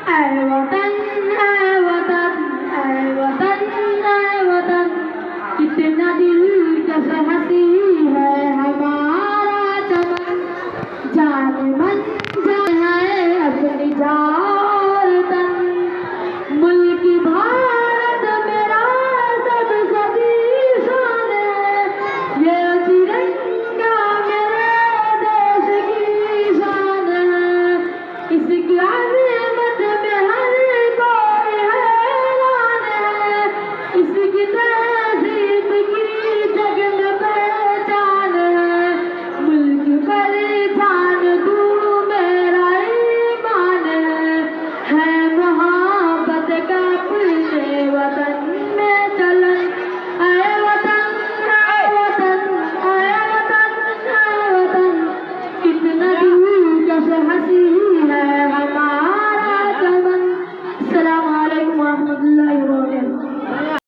ऐ वतन ऐ वतन ऐ वतन ऐ वतन कितना दिलकश हंसी है हमारा चमन जान मन जान है अपनी जान तन मुल्क भारत मेरा सब सभी शान है ये तिरंगा मेरे देश की शान है इसकी अज़मत में हर कोई हैरान है इसकी तहज़ीब की जग में पहचान है मुल्क पर जान दूँ मेरा ईमान है मोहब्बत का अपने वतन में चलन ऐ वतन ऐ वतन ऐ वतन ऐ वतन कितना दिलकश हंसी है हमारा चमन। अस्सलामु अलैकुम व रहमतुल्लाहि व बरकातुहू।